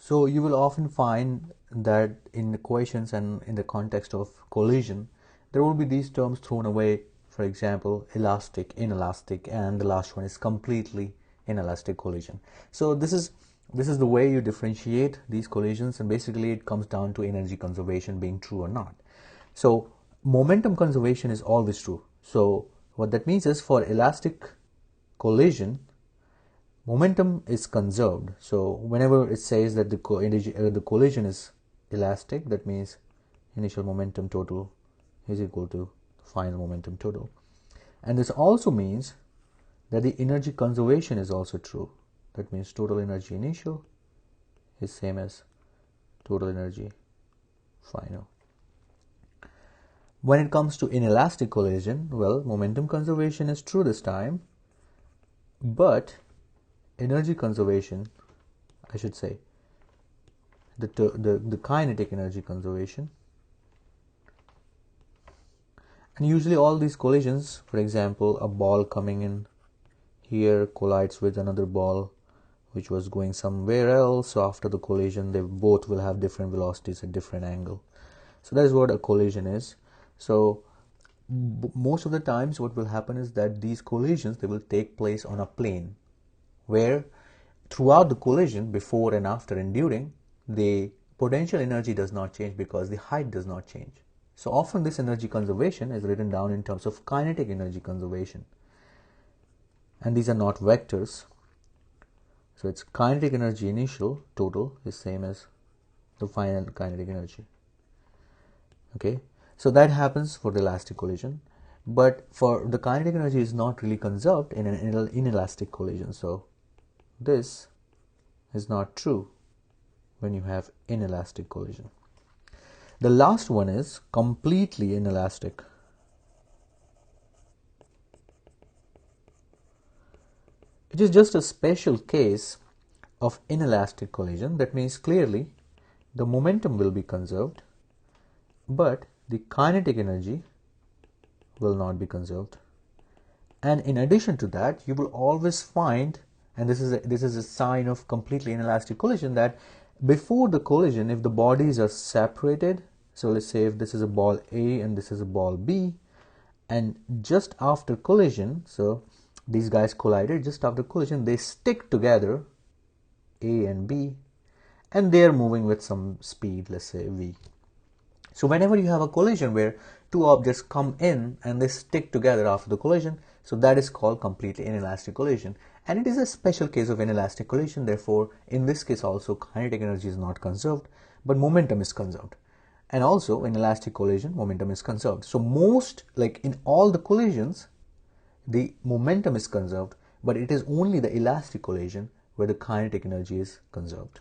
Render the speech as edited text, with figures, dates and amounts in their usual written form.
So you will often find that in equations and in the context of collision, there will be these terms thrown away. For example, elastic, inelastic, and the last one is completely inelastic collision. So this is the way you differentiate these collisions, and basically it comes down to energy conservation being true or not. So momentum conservation is always true. So what that means is, for elastic collision, momentum is conserved. So whenever it says that the collision is elastic, that means initial momentum total is equal to final momentum total. And this also means that the energy conservation is also true. That means total energy initial is same as total energy final. When it comes to inelastic collision, well, momentum conservation is true this time, but energy conservation, I should say, the kinetic energy conservation. And usually all these collisions, for example, a ball coming in here collides with another ball which was going somewhere else. So after the collision, they both will have different velocities at different angle. So that is what a collision is. So most of the times what will happen is that these collisions, they will take place on a plane where throughout the collision, before and after and during, the potential energy does not change because the height does not change. So often this energy conservation is written down in terms of kinetic energy conservation. And these are not vectors. So it's kinetic energy initial total is same as the final kinetic energy. Okay, so that happens for the elastic collision, but for the kinetic energy is not really conserved in an inelastic collision. So this is not true when you have inelastic collision. The last one is completely inelastic. It is just a special case of inelastic collision. That means clearly the momentum will be conserved, but the kinetic energy will not be conserved. And in addition to that, you will always find, and this is a sign of completely inelastic collision, that before the collision, if the bodies are separated, so let's say if this is a ball A and this is a ball B, and just after collision, so these guys collided, just after collision, they stick together, A and B, and they are moving with some speed, let's say V. So whenever you have a collision where two objects come in and they stick together after the collision, so that is called completely inelastic collision. And it is a special case of inelastic collision. Therefore, in this case also, kinetic energy is not conserved, but momentum is conserved. And also in elastic collision, momentum is conserved. So most, like in all the collisions, the momentum is conserved, but it is only the elastic collision where the kinetic energy is conserved.